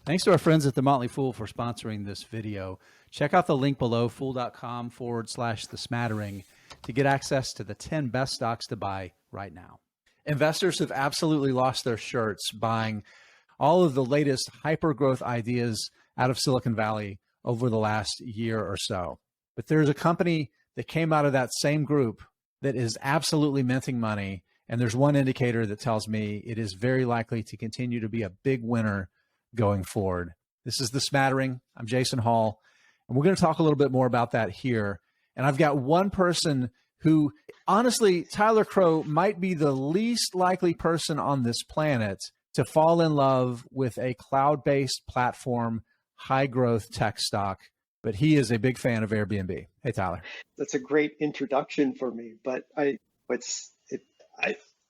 Thanks to our friends at The Motley Fool for sponsoring this video. Check out the link below, fool.com/the smattering, to get access to the 10 best stocks to buy right now. Investors have absolutely lost their shirts buying all of the latest hyper growth ideas out of Silicon Valley over the last year or so. But there's a company that came out of that same group that is absolutely minting money. And there's one indicator that tells me it is very likely to continue to be a big winner going forward. This is The Smattering. I'm Jason Hall, and we're going to talk a little bit more about that here. And I've got one person who, honestly, Tyler Crow might be the least likely person on this planet to fall in love with a cloud-based platform, high-growth tech stock, but he is a big fan of Airbnb. Hey, Tyler. That's a great introduction for me, but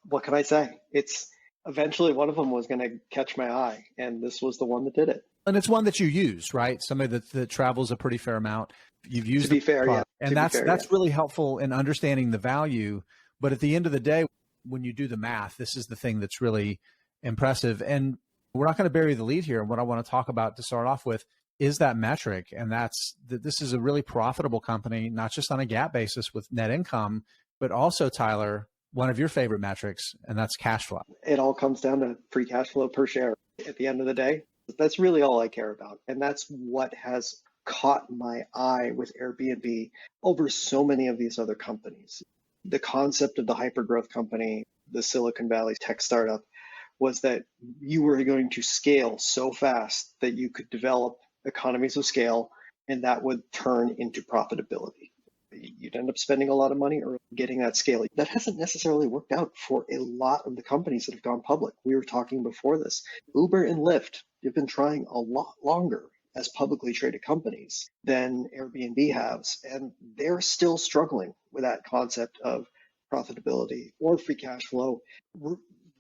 what can I say? It's eventually one of them was going to catch my eye, and this was the one that did it. And it's one that you use, right? Somebody that travels a pretty fair amount. You've used, to be fair, yeah. And that's really helpful in understanding the value. But at the end of the day, when you do the math, this is the thing that's really impressive. And we're not going to bury the lead here. And what I want to talk about to start off with is that metric. And that's that this is a really profitable company, not just on a GAAP basis with net income, but also, Tyler, one of your favorite metrics, and that's cash flow. It all comes down to free cash flow per share at the end of the day. That's really all I care about. And that's what has caught my eye with Airbnb over so many of these other companies. The concept of the hypergrowth company, the Silicon Valley tech startup, was that you were going to scale so fast that you could develop economies of scale, and that would turn into profitability. You'd end up spending a lot of money or getting that scale. That hasn't necessarily worked out for a lot of the companies that have gone public. We were talking before this. Uber and Lyft have been trying a lot longer as publicly traded companies than Airbnb has, and they're still struggling with that concept of profitability or free cash flow,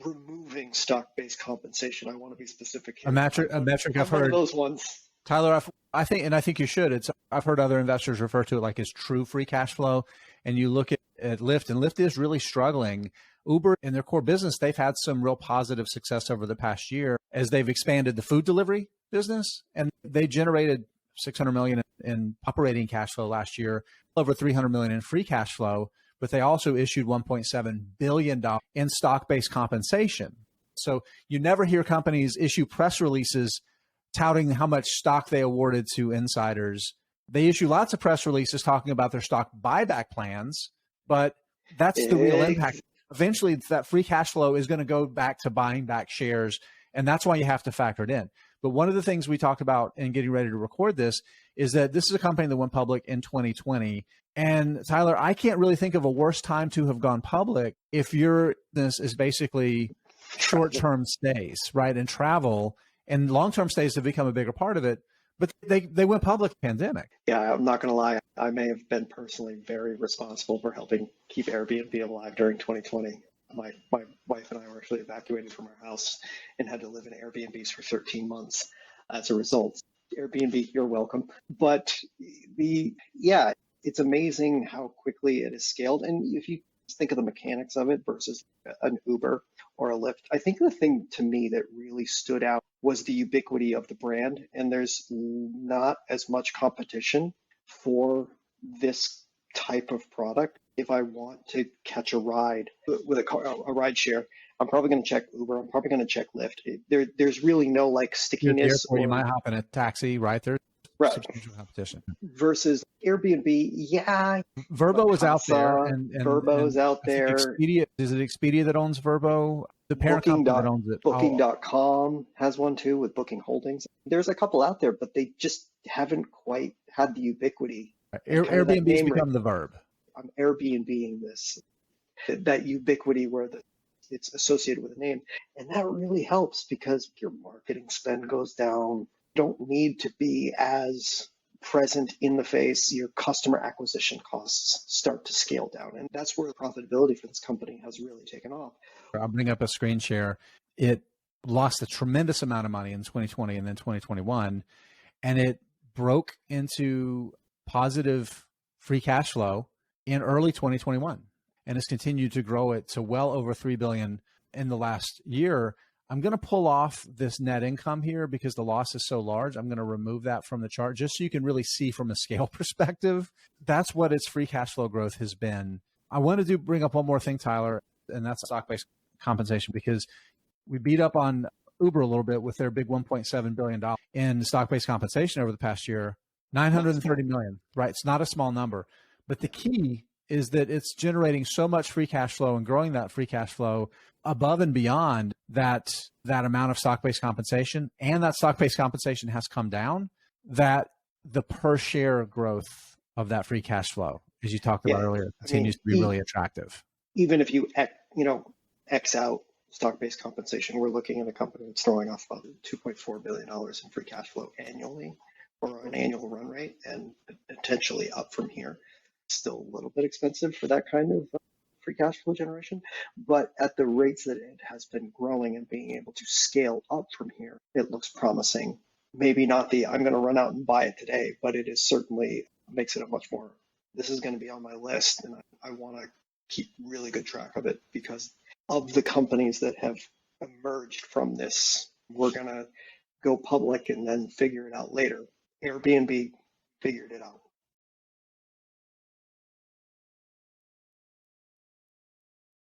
removing stock-based compensation. I want to be specific here. A metric I've heard. Those ones. Tyler, I think you should. I've heard other investors refer to it like as true free cash flow. And you look at Lyft, and Lyft is really struggling. Uber, in their core business, they've had some real positive success over the past year as they've expanded the food delivery business, and they generated $600 million in operating cash flow last year, over $300 million in free cash flow. But they also issued $1.7 billion in stock-based compensation. So you never hear companies issue press releases touting how much stock they awarded to insiders. They issue lots of press releases talking about their stock buyback plans, but that's the real impact. Eventually, that free cash flow is going to go back to buying back shares, and that's why you have to factor it in. But one of the things we talked about in getting ready to record this is that this is a company that went public in 2020. And Tyler, I can't really think of a worse time to have gone public if your business is basically short-term stays, right, and travel. And long-term stays have become a bigger part of it, but they went public pandemic. Yeah, I'm not going to lie. I may have been personally very responsible for helping keep Airbnb alive during 2020. My wife and I were actually evacuated from our house and had to live in Airbnbs for 13 months as a result. Airbnb, you're welcome. But it's amazing how quickly it has scaled. And if you think of the mechanics of it versus an Uber or a Lyft, I think the thing to me that really stood out was the ubiquity of the brand. And there's not as much competition for this type of product. If I want to catch a ride with a ride share, I'm probably going to check Uber. I'm probably going to check Lyft. There's really no like stickiness. Or you might hop in a taxi, right? There's substantial competition. Versus Airbnb, yeah. Vrbo is out there. And Vrbo's out there. Expedia, is it Expedia that owns Vrbo? The parent company that owns it. Booking.com has one too with Booking Holdings. There's a couple out there, but they just haven't quite had the ubiquity. Airbnb's become the verb. I'm Airbnb-ing this, that ubiquity where it's associated with a name. And that really helps because your marketing spend goes down. You don't need to be as present in the face. Your customer acquisition costs start to scale down. And that's where the profitability for this company has really taken off. I'll bring up a screen share. It lost a tremendous amount of money in 2020 and then 2021, and it broke into positive free cash flow in early 2021 and has continued to grow it to well over $3 billion in the last year. I'm going to pull off this net income here because the loss is so large. I'm going to remove that from the chart just so you can really see from a scale perspective. That's what its free cash flow growth has been. I want to bring up one more thing, Tyler, and that's stock-based compensation, because we beat up on Uber a little bit with their big $1.7 billion in stock-based compensation over the past year. 930 million, right? It's not a small number. But the key is that it's generating so much free cash flow and growing that free cash flow above and beyond that amount of stock-based compensation. And that stock-based compensation has come down, that the per share growth of that free cash flow, as you talked about earlier, continues to be really attractive. Even if you X out stock-based compensation, we're looking at a company that's throwing off about $2.4 billion in free cash flow annually, or an annual run rate, and potentially up from here. Still a little bit expensive for that kind of free cash flow generation, but at the rates that it has been growing and being able to scale up from here, it looks promising. Maybe not I'm going to run out and buy it today, but it is certainly makes it a much more, this is going to be on my list, and I want to keep really good track of it because of the companies that have emerged from this. We're going to go public and then figure it out later. Airbnb figured it out.